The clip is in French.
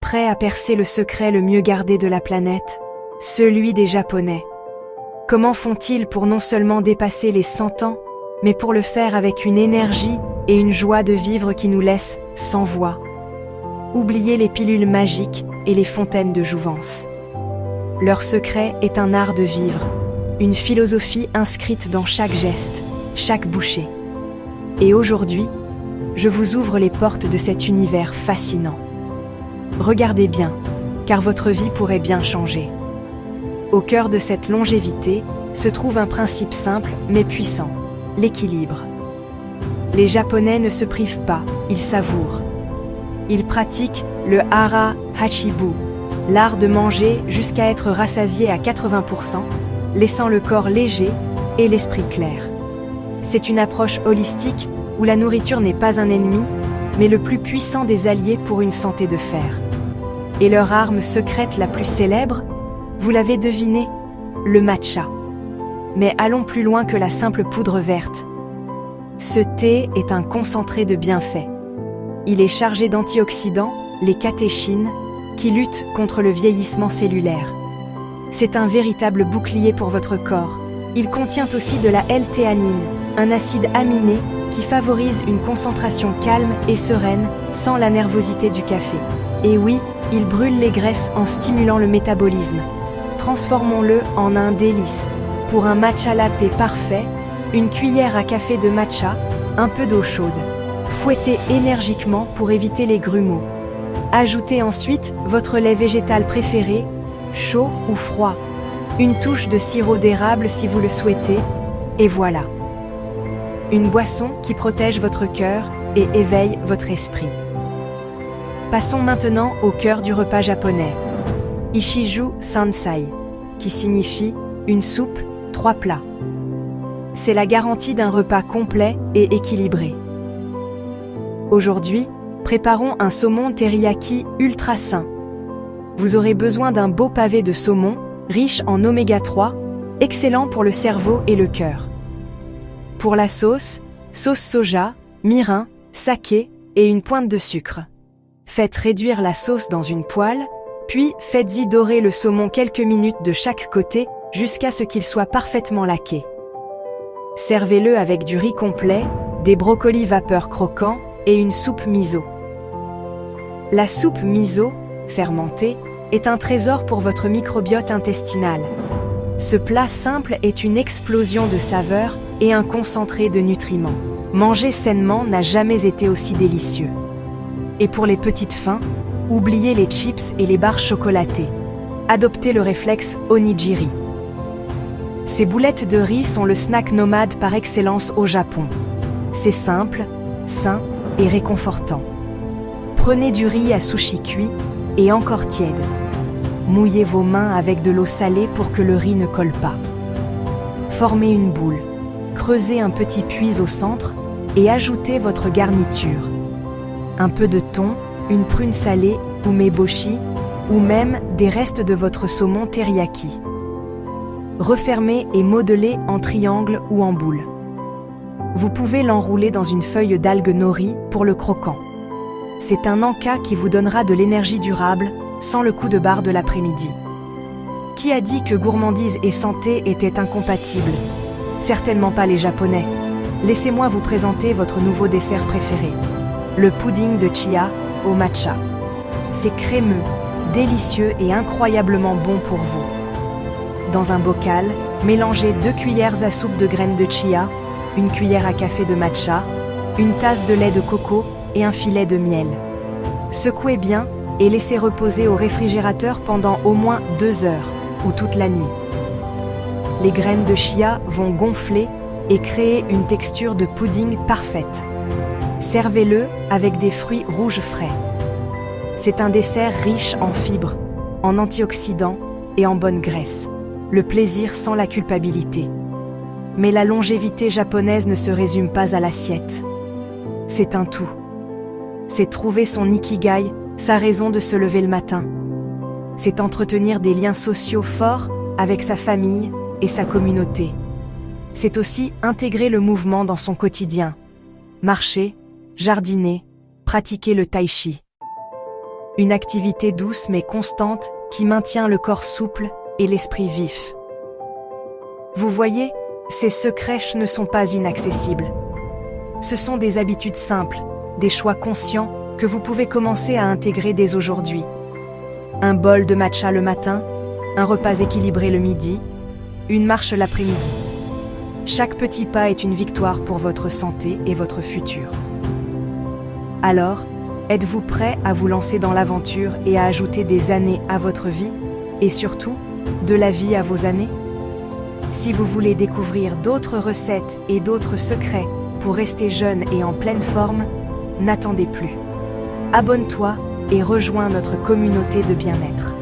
prêts à percer le secret le mieux gardé de la planète, celui des Japonais. Comment font-ils pour non seulement dépasser les 100 ans, mais pour le faire avec une énergie et une joie de vivre qui nous laissent sans voix? Oubliez les pilules magiques et les fontaines de jouvence. Leur secret est un art de vivre, une philosophie inscrite dans chaque geste, chaque bouchée. Et aujourd'hui, je vous ouvre les portes de cet univers fascinant. Regardez bien, car votre vie pourrait bien changer. Au cœur de cette longévité se trouve un principe simple mais puissant, l'équilibre. Les Japonais ne se privent pas, ils savourent. Ils pratiquent le hara hachibu, l'art de manger jusqu'à être rassasié à 80%, laissant le corps léger et l'esprit clair. C'est une approche holistique où la nourriture n'est pas un ennemi, mais le plus puissant des alliés pour une santé de fer. Et leur arme secrète la plus célèbre, vous l'avez deviné, le matcha. Mais allons plus loin que la simple poudre verte. Ce thé est un concentré de bienfaits. Il est chargé d'antioxydants, les catéchines, qui luttent contre le vieillissement cellulaire. C'est un véritable bouclier pour votre corps. Il contient aussi de la L-théanine, un acide aminé qui favorise une concentration calme et sereine sans la nervosité du café. Et oui, il brûle les graisses en stimulant le métabolisme. Transformons-le en un délice. Pour un matcha latte parfait, une cuillère à café de matcha, un peu d'eau chaude. Fouettez énergiquement pour éviter les grumeaux. Ajoutez ensuite votre lait végétal préféré, chaud ou froid. Une touche de sirop d'érable si vous le souhaitez, et voilà. Une boisson qui protège votre cœur et éveille votre esprit. Passons maintenant au cœur du repas japonais. Ishiju Sansai, qui signifie une soupe, 3 plats. C'est la garantie d'un repas complet et équilibré. Aujourd'hui, préparons un saumon teriyaki ultra sain. Vous aurez besoin d'un beau pavé de saumon, riche en oméga 3, excellent pour le cerveau et le cœur. Pour la sauce soja, mirin, saké et une pointe de sucre. Faites réduire la sauce dans une poêle, puis faites-y dorer le saumon quelques minutes de chaque côté jusqu'à ce qu'il soit parfaitement laqué. Servez-le avec du riz complet, des brocolis vapeur croquants et une soupe miso. La soupe miso, fermentée, est un trésor pour votre microbiote intestinal. Ce plat simple est une explosion de saveurs et un concentré de nutriments. Manger sainement n'a jamais été aussi délicieux. Et pour les petites faims, oubliez les chips et les barres chocolatées. Adoptez le réflexe onigiri. Ces boulettes de riz sont le snack nomade par excellence au Japon. C'est simple, sain et réconfortant. Prenez du riz à sushi cuit et encore tiède. Mouillez vos mains avec de l'eau salée pour que le riz ne colle pas. Formez une boule, creusez un petit puits au centre et ajoutez votre garniture. Un peu de thon, une prune salée ou meboshi, ou même des restes de votre saumon teriyaki. Refermez et modelez en triangle ou en boule. Vous pouvez l'enrouler dans une feuille d'algue nori pour le croquant. C'est un encas qui vous donnera de l'énergie durable, sans le coup de barre de l'après-midi. Qui a dit que gourmandise et santé étaient incompatibles? Certainement pas les Japonais. Laissez-moi vous présenter votre nouveau dessert préféré, le pudding de chia au matcha. C'est crémeux, délicieux et incroyablement bon pour vous. Dans un bocal, mélangez 2 cuillères à soupe de graines de chia, une cuillère à café de matcha, une tasse de lait de coco et un filet de miel. Secouez bien et laissez reposer au réfrigérateur pendant au moins 2 heures ou toute la nuit. Les graines de chia vont gonfler et créer une texture de pudding parfaite. Servez-le avec des fruits rouges frais. C'est un dessert riche en fibres, en antioxydants et en bonne graisse. Le plaisir sans la culpabilité. Mais la longévité japonaise ne se résume pas à l'assiette. C'est un tout. C'est trouver son ikigai, sa raison de se lever le matin. C'est entretenir des liens sociaux forts avec sa famille et sa communauté. C'est aussi intégrer le mouvement dans son quotidien. Marcher, jardiner, pratiquer le tai chi. Une activité douce mais constante qui maintient le corps souple et l'esprit vif. Vous voyez, ces secrets ne sont pas inaccessibles. Ce sont des habitudes simples, des choix conscients que vous pouvez commencer à intégrer dès aujourd'hui. Un bol de matcha le matin, un repas équilibré le midi, une marche l'après-midi. Chaque petit pas est une victoire pour votre santé et votre futur. Alors, êtes-vous prêt à vous lancer dans l'aventure et à ajouter des années à votre vie, et surtout, de la vie à vos années? Si vous voulez découvrir d'autres recettes et d'autres secrets pour rester jeune et en pleine forme, n'attendez plus. Abonne-toi et rejoins notre communauté de bien-être.